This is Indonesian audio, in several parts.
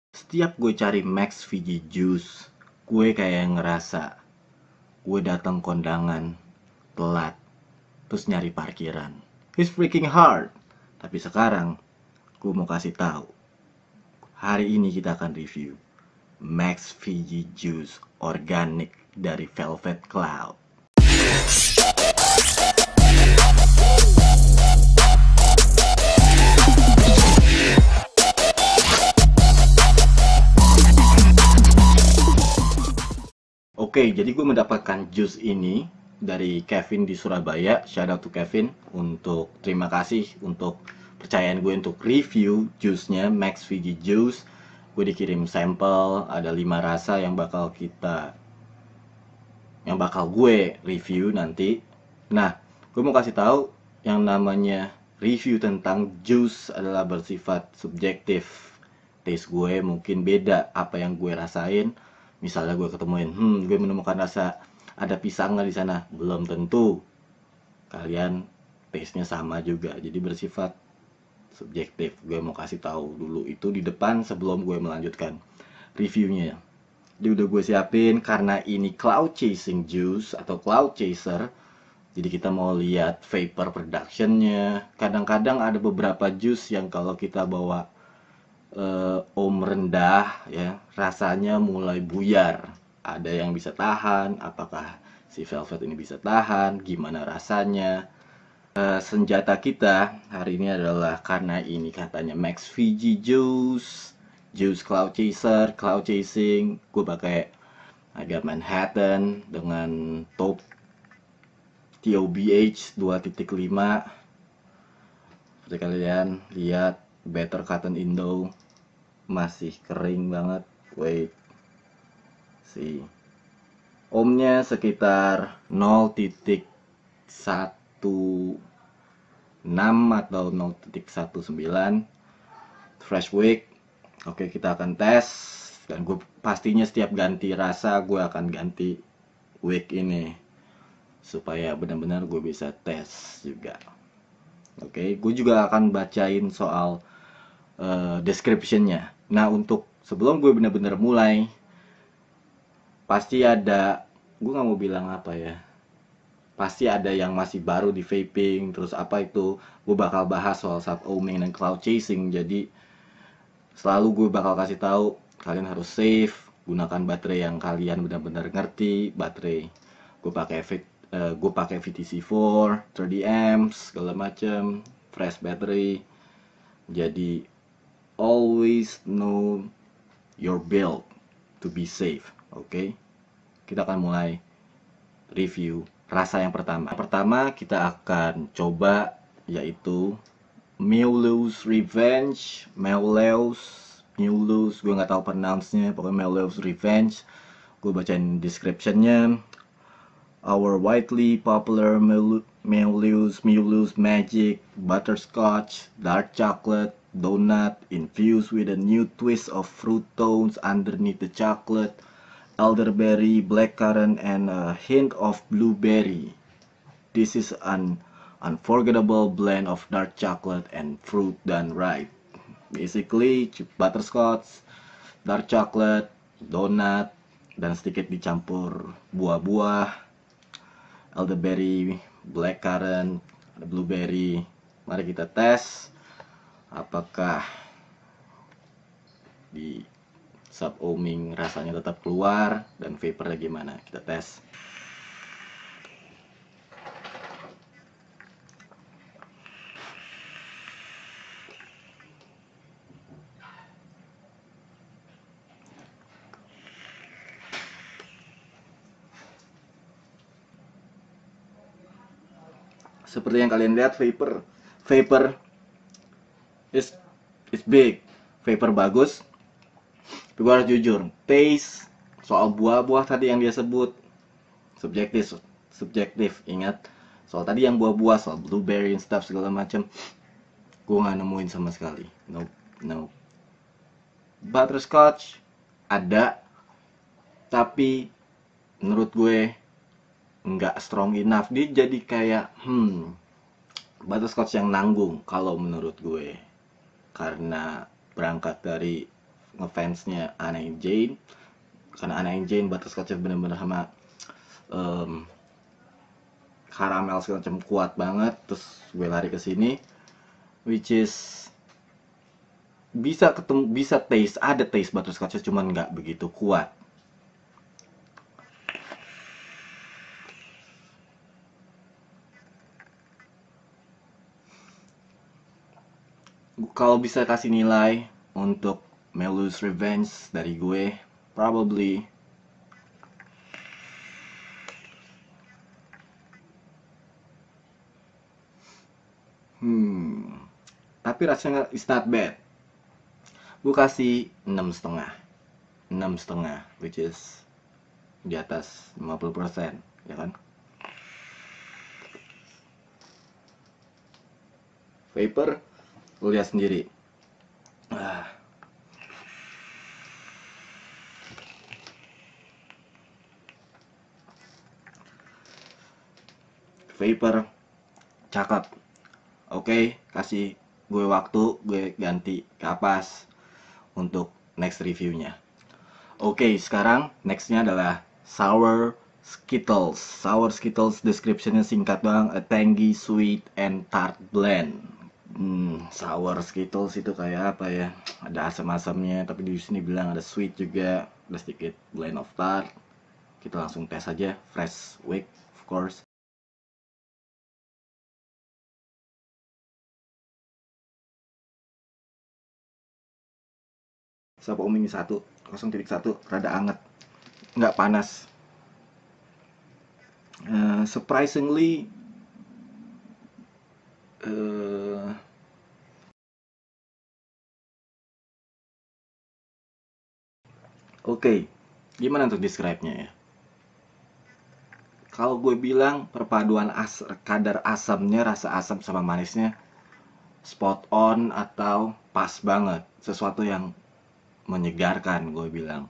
Setiap gue cari Max Fiji Juice, gue kayak ngerasa gue datang kondangan telat, terus nyari parkiran. It's freaking hard. Tapi sekarang gue mau kasih tahu. Hari ini kita akan review Max Fiji Juice Organic dari Velvet Cloud. Oke, jadi gue mendapatkan jus ini dari Kevin di Surabaya. Shout out to Kevin untuk terima kasih untuk percayaan gue untuk review jusnya Max Fiji Juice. Gue dikirim sampel, ada 5 rasa yang bakal gue review nanti. Nah, gue mau kasih tahu yang namanya review tentang jus adalah bersifat subjektif. Taste gue mungkin beda apa yang gue rasain. Misalnya gue ketemuin, gue menemukan rasa ada pisang nggak di sana? Belum tentu. Kalian taste-nya sama juga, jadi bersifat subjektif. Gue mau kasih tahu dulu itu di depan sebelum gue melanjutkan reviewnya. Jadi udah gue siapin karena ini cloud chasing juice atau cloud chaser. Jadi kita mau lihat vapor productionnya. Kadang-kadang ada beberapa jus yang kalau kita bawa ohm rendah ya rasanya mulai buyar. Ada yang bisa tahan, apakah si Velvet ini bisa tahan, gimana rasanya. Senjata kita hari ini adalah karena ini katanya Max Fiji Juice Cloud Chaser, Cloud Chasing. Gue pakai agak Manhattan dengan top TOBH 2.5. Seperti kalian lihat, Better Cotton Indo masih kering banget. Wait, si ohmnya sekitar 0.16 atau 0.19. Fresh wick. Oke, kita akan tes. Dan gue pastinya setiap ganti rasa gue akan ganti wick ini supaya benar-benar gue bisa tes juga. Oke, gue juga akan bacain soal description-nya. Nah, untuk sebelum gue benar-benar mulai, pasti ada, gue nggak mau bilang apa ya, pasti ada yang masih baru di vaping, terus apa itu, gue bakal bahas soal sub-ohming dan cloud chasing. Jadi selalu gue bakal kasih tahu kalian harus safe, gunakan baterai yang kalian benar-benar ngerti. Baterai gue pakai VTC4 30 amps segala macam, fresh battery. Jadi always know your build to be safe. Oke, kita akan mulai review rasa yang pertama. Pertama kita akan coba yaitu Mewlew's Revenge. Mewlew's, gue nggak tahu pronounce-nya, pokoknya Mewlew's Revenge. Gue bacain description-nya. Our widely popular Mewlew's Magic Butterscotch Dark Chocolate Donut infused with a new twist of fruit tones underneath the chocolate, elderberry, blackcurrant, and a hint of blueberry. This is an unforgettable blend of dark chocolate and fruit done right. Basically, butterscotch, dark chocolate, donut, dan sedikit dicampur buah-buah, elderberry, blackcurrant, ada blueberry. Mari kita tes apakah di sub-ohming rasanya tetap keluar dan vapornya gimana. Kita tes. Seperti yang kalian lihat, vapor is big, vapor bagus. Tapi gue harus jujur, taste soal buah-buah tadi yang dia sebut subjektif. Ingat, soal tadi yang buah-buah, soal blueberry and stuff segala macam, gue nggak nemuin sama sekali. No. Butterscotch ada, tapi menurut gue nggak strong enough. Dia jadi kayak butterscotch yang nanggung kalau menurut gue, karena berangkat dari ngefansnya Anna and Jane, karena Anna and Jane butterscotchnya bener-bener sama karamel segala macam kuat banget. Terus gue lari ke sini, which is bisa ketemu, bisa ada taste butterscotchnya, cuman nggak begitu kuat. Kalau bisa kasih nilai untuk Melu's Revenge dari gue, probably tapi rasanya it's not bad. Gue kasih 6,5, 6,5, which is di atas 50%, ya kan? Vapor, lu lihat sendiri. Vapor, cakep. Oke, kasih gue waktu, gue ganti kapas untuk next reviewnya. Oke, sekarang nextnya adalah Sour Skittles. Sour Skittles descriptionnya singkat doang, a tangy, sweet, and tart blend. Sour Skittles itu kayak apa ya? Ada asam-asamnya, tapi di sini bilang ada sweet juga, ada sedikit blend of tart. Kita langsung tes aja, fresh wick, of course. Sapa Umi 0.1, rada anget, nggak panas. Surprisingly oke, gimana untuk describe-nya ya? Kalau gue bilang perpaduan kadar asamnya, rasa asam sama manisnya spot on atau pas banget, sesuatu yang menyegarkan gue bilang.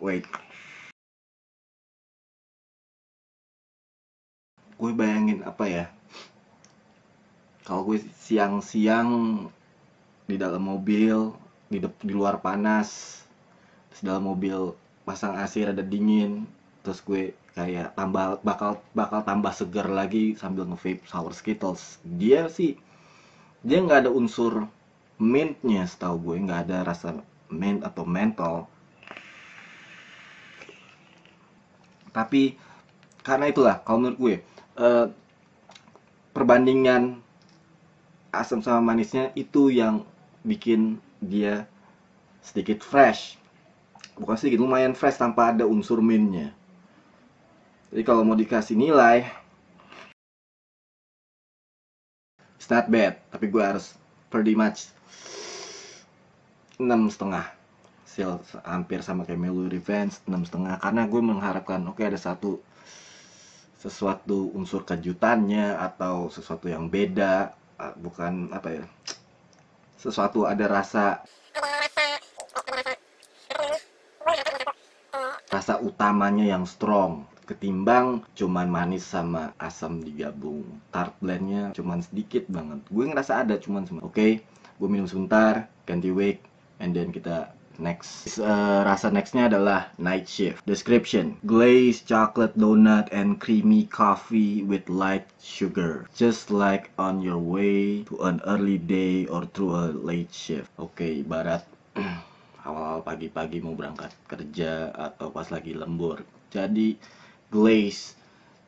Wait, gue bayangin apa ya? Kalau gue siang-siang di dalam mobil, di luar panas, terus dalam mobil pasang AC rada dingin, terus gue kayak bakal tambah segar lagi sambil nge-vape Sour Skittles. Dia nggak ada unsur mintnya, setahu gue nggak ada rasa mint atau menthol. Tapi karena itulah, kalau menurut gue perbandingan asam sama manisnya itu yang bikin dia sedikit fresh. Bukan sedikit, lumayan fresh tanpa ada unsur mintnya. Jadi kalau mau dikasih nilai, it's not bad, tapi gue harus pretty much 6,5. Hampir sama kayak Melu Revenge, 6,5, karena gue mengharapkan oke, ada sesuatu unsur kejutannya atau sesuatu yang beda, bukan apa ya, sesuatu ada rasa utamanya yang strong ketimbang cuman manis sama asam digabung. Tart blendnya cuman sedikit banget, gue ngerasa ada cuman oke, gue minum sebentar, ganti wig, and then kita next. Rasa nextnya adalah Night Shift. Description: glazed chocolate donut and creamy coffee with light sugar, just like on your way to an early day or through a late shift. Oke, ibarat awal-awal pagi-pagi mau berangkat kerja atau pas lagi lembur. Jadi glazed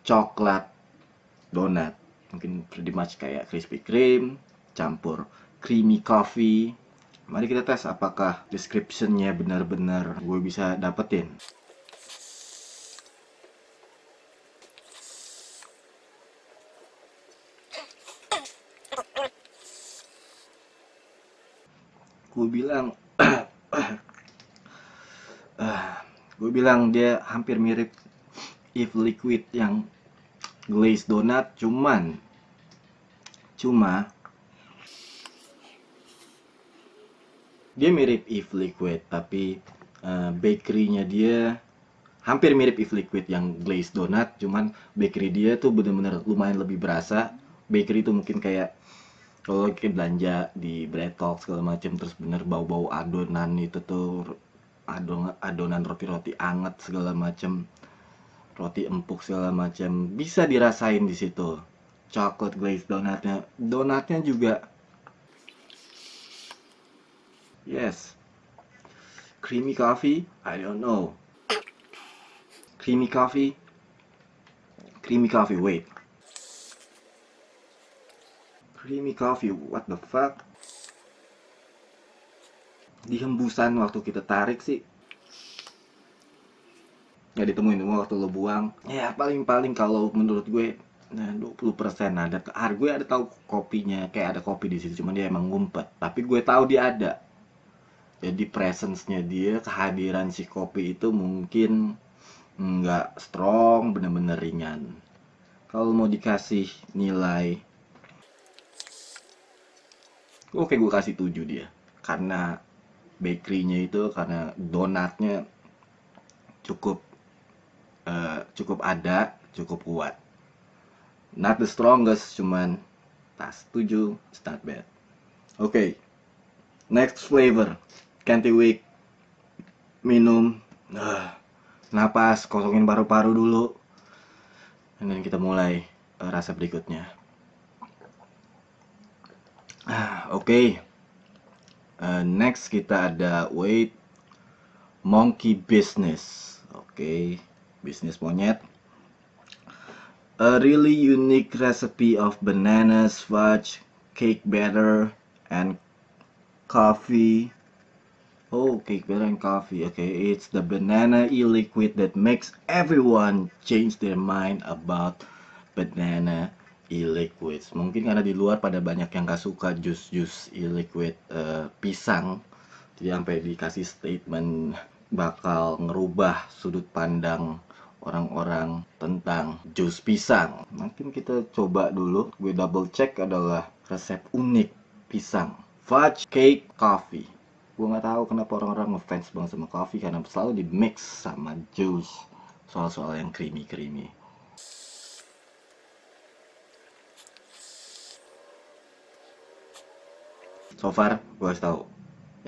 coklat donat, mungkin pretty much kayak Krispy Kreme campur creamy coffee. Mari kita tes apakah descriptionnya benar-benar gue bisa dapetin. Gue bilang dia hampir mirip If Liquid yang glazed donat, cuma dia mirip If Liquid, tapi bakerynya dia hampir mirip If Liquid yang glazed donat, cuman bakery dia tuh bener-bener lumayan lebih berasa. Bakery itu mungkin kayak Kalau kayak belanja di Bretok segala macam, terus bener bau-bau adonan itu tuh, adonan roti-roti anget segala macam, roti empuk segala macam, bisa dirasain di situ. Chocolate glaze donatnya juga, yes. Creamy coffee, I don't know. Creamy coffee, wait. Creamy coffee, what the fuck? Di hembusan waktu kita tarik sih nggak ditemuin, semua waktu lo buang ya paling-paling kalau menurut gue, nah 20% ada. Gue ada tahu kopinya, kayak ada kopi di situ, cuman dia emang ngumpet, tapi gue tahu dia ada. Jadi presence-nya dia, kehadiran si kopi itu mungkin nggak strong, bener-bener ringan. Kalau mau dikasih nilai, oke gue kasih 7 dia. Karena bakery-nya itu, karena donatnya cukup cukup ada, cukup kuat. Not the strongest, cuman pas 7, it's not bad. Okay, next flavor. Can't wait minum. Napas, kosongin paru-paru dulu. Dan kita mulai rasa berikutnya. Oke. Next kita ada monkey business. Oke, bisnis monyet. A really unique recipe of bananas, fudge, cake batter, and coffee. Oh, cake batter and coffee. Okay, it's the banana e-liquid that makes everyone change their mind about banana e-liquids. Mungkin karena di luar pada banyak yang gak suka jus e-liquid pisang, jadi sampai dikasih statement bakal ngerubah sudut pandang orang-orang tentang jus pisang. Mungkin kita coba dulu. Gue double check adalah resep unik pisang, fudge cake coffee. Gue nggak tahu kenapa orang-orang ngefans banget sama coffee, karena selalu di mix sama jus, soal-soal yang creamy. So far gue harus tahu,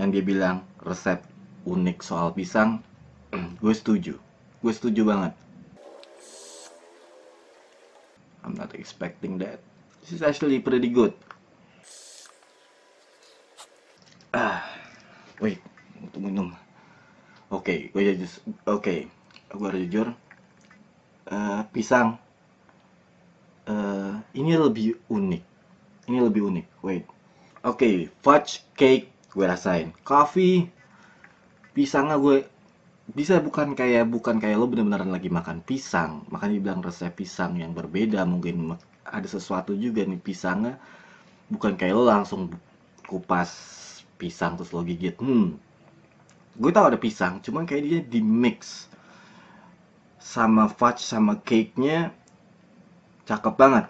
yang dia bilang resep unik soal pisang, gue setuju banget. I'm not expecting that. This is actually pretty good. Wait, untuk minum. Oke, gue harus jujur. Pisang ini lebih unik. Wait. Oke, fudge cake gue rasain. Coffee, pisangnya gue bisa bukan kayak lo bener-beneran lagi makan pisang. Makanya dibilang resep pisang yang berbeda. Mungkin ada sesuatu juga nih pisangnya, bukan kayak lo langsung kupas pisang terus lo gigit. Gue tahu ada pisang, cuman kayak dia di mix sama fudge sama cake-nya, cakep banget.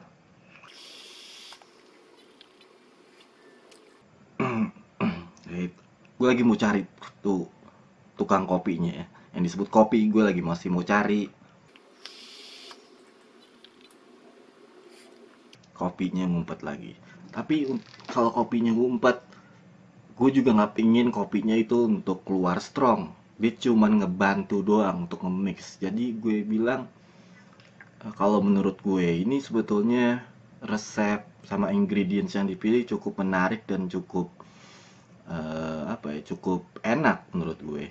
Gue lagi mau cari tuh tukang kopinya ya, yang disebut kopi. Gue lagi masih mau cari kopinya, ngumpet lagi. Tapi kalau kopinya ngumpet, gue juga nggak pingin kopinya itu untuk keluar strong. Dia cuman ngebantu doang untuk nge-mix. Jadi gue bilang, kalau menurut gue ini sebetulnya resep sama ingredients yang dipilih cukup menarik dan cukup cukup enak menurut gue.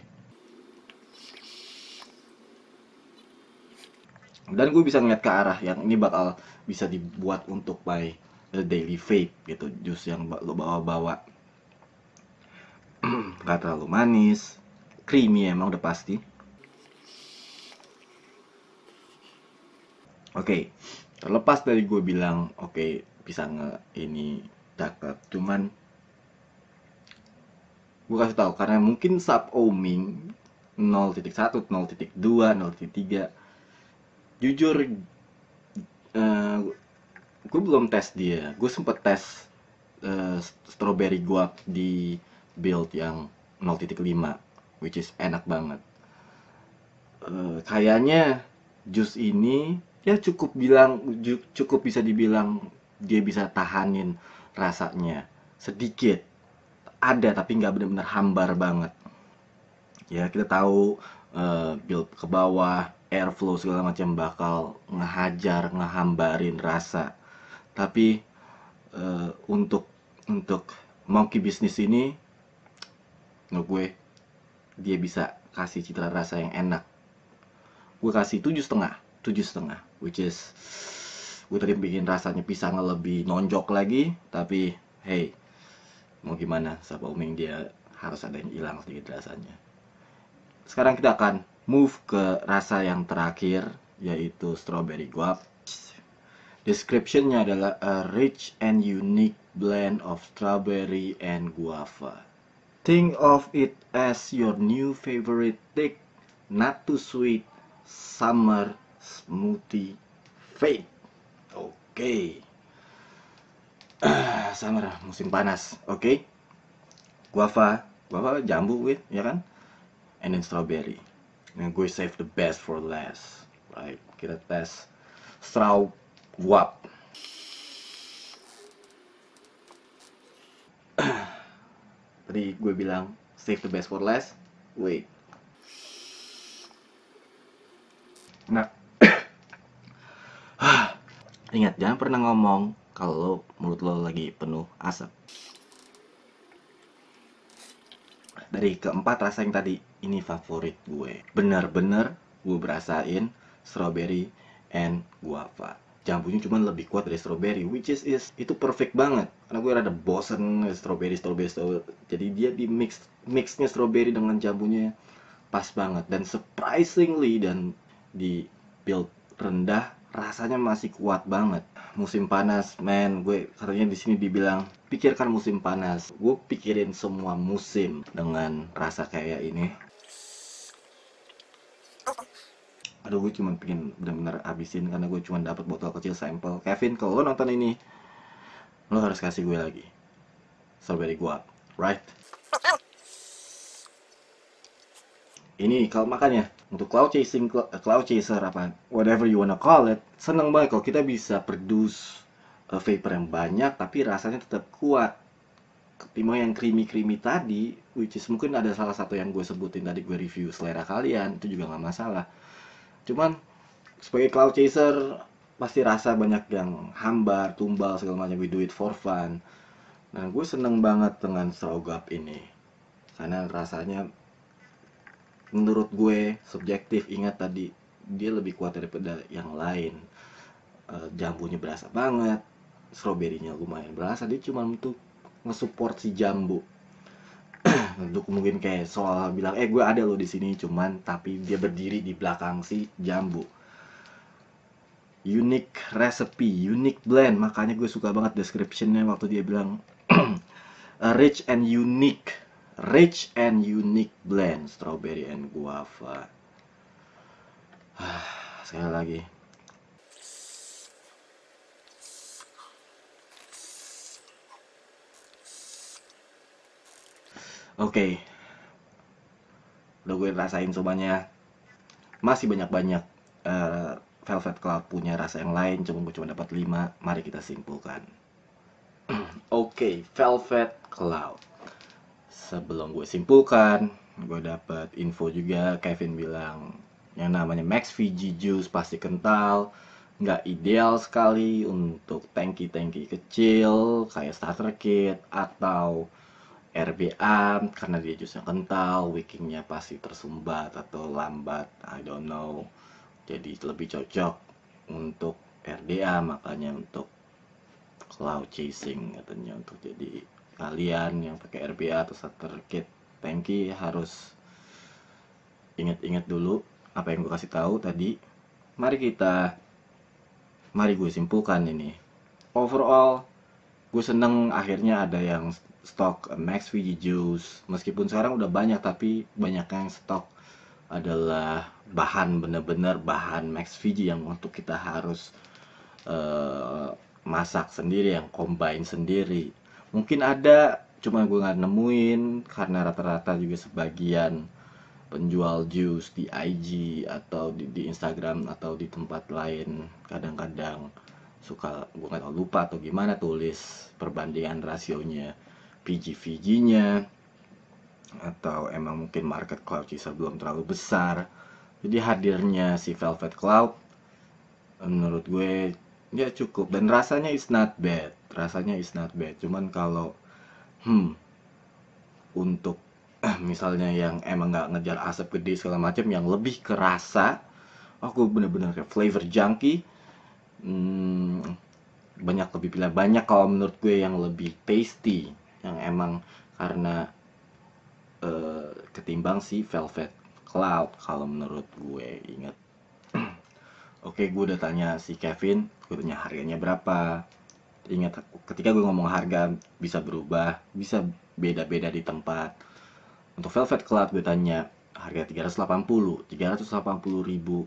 Dan gue bisa ngeliat ke arah yang ini bakal bisa dibuat untuk daily vape gitu, jus yang lo bawa-bawa. Gak terlalu manis, creamy emang udah pasti. Oke, terlepas dari gue bilang pisang ini cakep, cuman gue kasih tahu karena mungkin sub-ohming 0.1, 0.2, 0.3. Jujur, gue belum tes dia. Gue sempet tes strawberry guava di build yang 0.5, which is enak banget. Kayaknya jus ini ya cukup bisa dibilang dia bisa tahanin rasanya sedikit ada, tapi nggak benar-benar hambar banget. Ya kita tahu build ke bawah, airflow segala macam bakal ngehambarin rasa. Tapi untuk monkey business ini, menurut gue dia bisa kasih citra rasa yang enak. Gue kasih 7,5, which is gue tadi bikin rasanya pisang lebih nonjok lagi, tapi hey, mau gimana, Sapa Uming dia harus ada yang hilang sedikit rasanya. Sekarang kita akan move ke rasa yang terakhir, yaitu strawberry guava. Description-nya adalah a rich and unique blend of strawberry and guava. Think of it as your new favorite thick, not too sweet summer smoothie fave. Oke. Summer, musim panas. Oke. Guava jambu with, ya kan? And then strawberry. And gue save the best for last. Right? Kita tes straw guap. Tadi gue bilang save the best for last. Wait. Nah, ingat, jangan pernah ngomong kalau mulut lo lagi penuh asap. Dari keempat rasa yang tadi, ini favorit gue. Bener-bener gue berasain strawberry and guava. Jambunya cuma lebih kuat dari strawberry, which is itu perfect banget. Karena gue rada bosen strawberry. Jadi dia di mixnya strawberry dengan jambunya pas banget. Dan surprisingly, dan di build rendah rasanya masih kuat banget. Musim panas, man, gue katanya di sini dibilang pikirkan musim panas. Gue pikirin semua musim dengan rasa kayak ini. Aduh, gue cuma pengen benar-benar habisin karena gue cuma dapat botol kecil sampel. Kevin, kalau lo nonton ini, lo harus kasih gue lagi strawberry guava, right? Ini kalau makanya untuk cloud chaser apa whatever you wanna call it, seneng banget kalau kita bisa produce vapor yang banyak tapi rasanya tetap kuat. Ketimbang yang creamy tadi, which is mungkin ada salah satu yang gue sebutin tadi, gue review selera kalian, itu juga nggak masalah. Cuman sebagai cloud chaser pasti rasa banyak yang hambar, tumbal segala macam. We do it for fun. Nah, gue seneng banget dengan straw guava ini karena rasanya menurut gue subjektif. Ingat tadi dia lebih kuat daripada yang lain. Jambunya berasa banget, strawberry-nya lumayan berasa. Dia cuma untuk nge-support si jambu. Untuk mungkin kayak soal bilang gue ada lo di sini, cuman tapi dia berdiri di belakang si jambu. Unique recipe, unique blend, makanya gue suka banget description-nya waktu dia bilang rich and unique blend strawberry and guava. Sekali lagi. Oke. Udah gue rasain semuanya. Masih banyak-banyak Velvet Cloud punya rasa yang lain, gue cuma dapat 5. Mari kita simpulkan. Oke, Velvet Cloud. Sebelum gue simpulkan, gue dapat info juga. Kevin bilang yang namanya Max VG Juice pasti kental, nggak ideal sekali untuk tangki-tangki kecil kayak starter kit atau RBA karena dia jusnya kental, wickingnya pasti tersumbat atau lambat, I don't know. Jadi lebih cocok untuk RDA, makanya untuk cloud chasing katanya. Untuk jadi kalian yang pakai RBA atau starter kit tangki harus ingat-ingat dulu apa yang gue kasih tahu tadi. Mari gue simpulkan ini. Overall, gue seneng akhirnya ada yang stok Max VG Juice. Meskipun sekarang udah banyak, tapi banyak yang stok adalah bener-bener bahan Max VG yang untuk kita harus masak sendiri, yang combine sendiri. Mungkin ada, cuma gue nggak nemuin karena rata-rata juga sebagian penjual jus di IG atau di Instagram atau di tempat lain kadang-kadang suka gue nggak tahu, lupa atau gimana, tulis perbandingan rasionya PG/VG-nya, atau emang mungkin market cloud chaser belum terlalu besar. Jadi hadirnya si Velvet Cloud menurut gue ya cukup, dan rasanya is not bad, cuman kalau untuk misalnya yang emang nggak ngejar asap gede segala macam, yang lebih kerasa, aku bener-bener kayak flavor junkie, banyak lebih pilihan, banyak kalau menurut gue yang lebih tasty, yang emang karena ketimbang si Velvet Cloud kalau menurut gue. Ingat, oke, gue udah tanya si Kevin, gue tanya harganya berapa. Ingat, ketika gue ngomong harga bisa berubah, bisa beda-beda di tempat. Untuk Velvet Cloud gue tanya harga 380 ribu,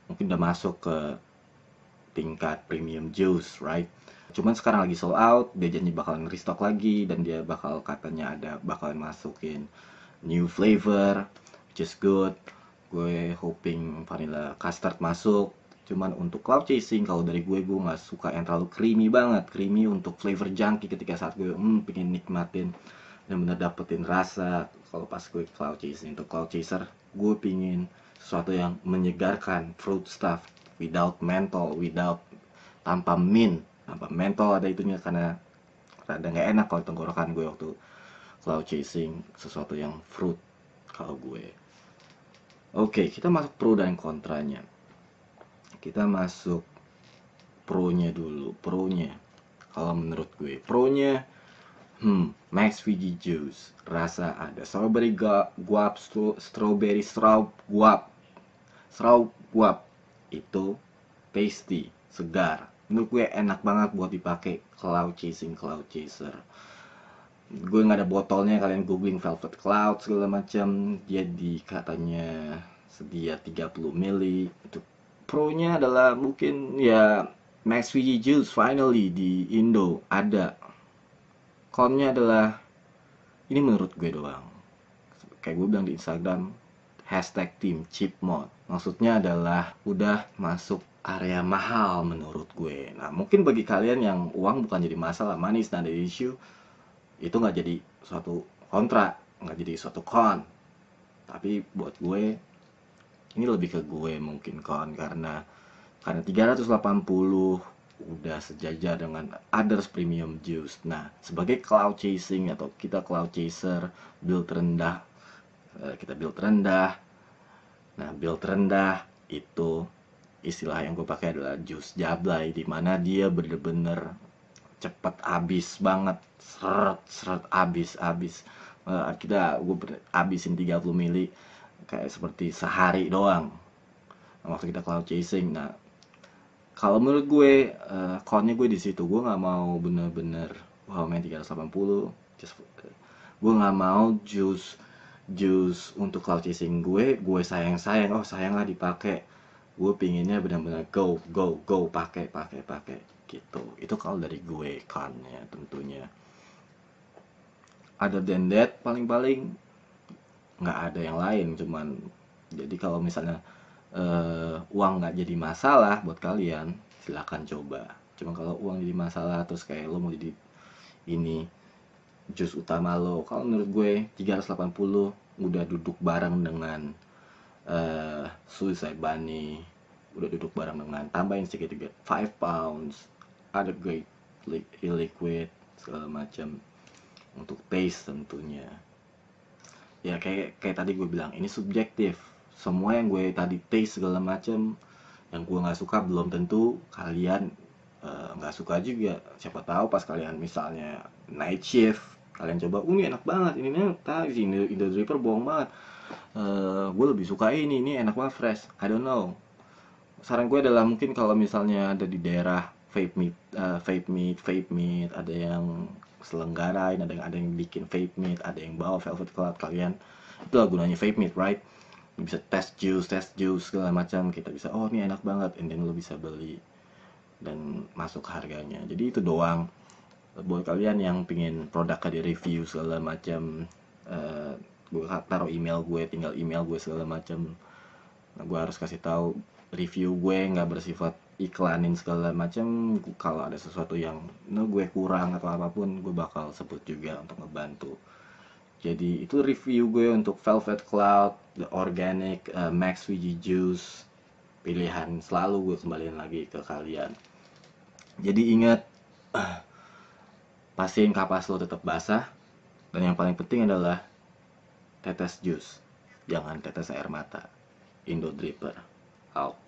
mungkin udah masuk ke tingkat premium juice, right? Cuman sekarang lagi sold out, dia janji bakalan restock lagi, dan dia bakal katanya bakalan masukin new flavor, which is good. Gue hoping vanilla custard masuk. Cuman untuk cloud chasing, kalau dari gue nggak suka yang terlalu creamy banget. Creamy untuk flavor junkie ketika saat gue pengen nikmatin dan bener dapetin rasa. Kalau pas gue cloud chasing, untuk cloud chaser gue pingin sesuatu yang menyegarkan, fruit stuff, without menthol, tanpa mint. Tanpa menthol ada itunya, karena rada nggak enak kalau tenggorokan gue waktu cloud chasing sesuatu yang fruit kalau gue. Oke, kita masuk pro dan kontranya. Kita masuk pro-nya dulu. Pro-nya, kalau menurut gue, pro-nya Max VG Juice. Rasa ada strawberry guap, strawberry straw guap. Itu tasty, segar. Menurut gue enak banget buat dipakai cloud chaser. Gue nggak ada botolnya, kalian googling Velvet Cloud segala macam, dia di katanya sedia 30 ml. Itu pro-nya adalah mungkin ya Max VG Juice finally di Indo ada. Con-nya adalah, ini menurut gue doang, kayak gue bilang di Instagram, #team cheap mode, maksudnya adalah udah masuk area mahal menurut gue. Nah, mungkin bagi kalian yang uang bukan jadi masalah, money is not the issue, itu nggak jadi suatu kontra, nggak jadi suatu con. Tapi buat gue, ini lebih ke gue mungkin con, karena 380 udah sejajar dengan others premium juice. Nah, sebagai cloud chasing atau kita cloud chaser, build rendah, kita build rendah. Nah, build rendah itu istilah yang gue pakai adalah jus jablay, dimana dia bener-bener cepet habis banget, seret habis. Gue habisin 30 mili kayak seperti sehari doang waktu kita cloud chasing. Nah, kalau menurut gue con-nya gue di situ, gue nggak mau bener-bener main 380. Gue nggak mau jus untuk cloud chasing gue sayang lah dipakai. Gue pinginnya benar-benar go pakai gitu. Itu kalau dari gue con-nya tentunya. Other than that, paling nggak ada yang lain. Cuman jadi kalau misalnya uang nggak jadi masalah buat kalian, silakan coba. Cuma kalau uang jadi masalah, terus kayak lo mau jadi ini jus utama lo, kalau menurut gue 380 udah duduk bareng dengan Suicide Bunny, udah duduk bareng dengan, tambahin sedikit 5 pounds, ada great liquid segala macam untuk taste tentunya. Ya kayak tadi gue bilang, ini subjektif. Semua yang gue tadi taste segala macam, yang gue nggak suka belum tentu kalian nggak suka juga. Siapa tahu pas kalian misalnya night shift, kalian coba, ini enak banget, ini Indo Dripper bohong banget, gue lebih suka ini enak banget, fresh. I don't know. Saran gue adalah mungkin kalau misalnya ada di daerah vape meat, ada yang selenggarain, ada yang bikin vape meat, ada yang bawa Velvet Cloud, kalian itulah gunanya vape meat, right? Bisa test juice segala macam, kita bisa, oh ini enak banget, and then lo bisa beli dan masuk harganya. Jadi itu doang buat kalian yang pingin produknya di review segala macam. Gue taruh email gue, tinggal email gue segala macam. Nah, gue harus kasih tahu review gue nggak bersifat iklanin segala macam. Kalau ada sesuatu yang gue kurang atau apapun, gue bakal sebut juga untuk ngebantu. Jadi itu review gue untuk Velvet Cloud, The Organic, Max Fiji Juice. Pilihan selalu gue kembaliin lagi ke kalian. Jadi ingat, pastiin kapas lo tetap basah. Dan yang paling penting adalah tetes jus, jangan tetes air mata. Indo Dripper out.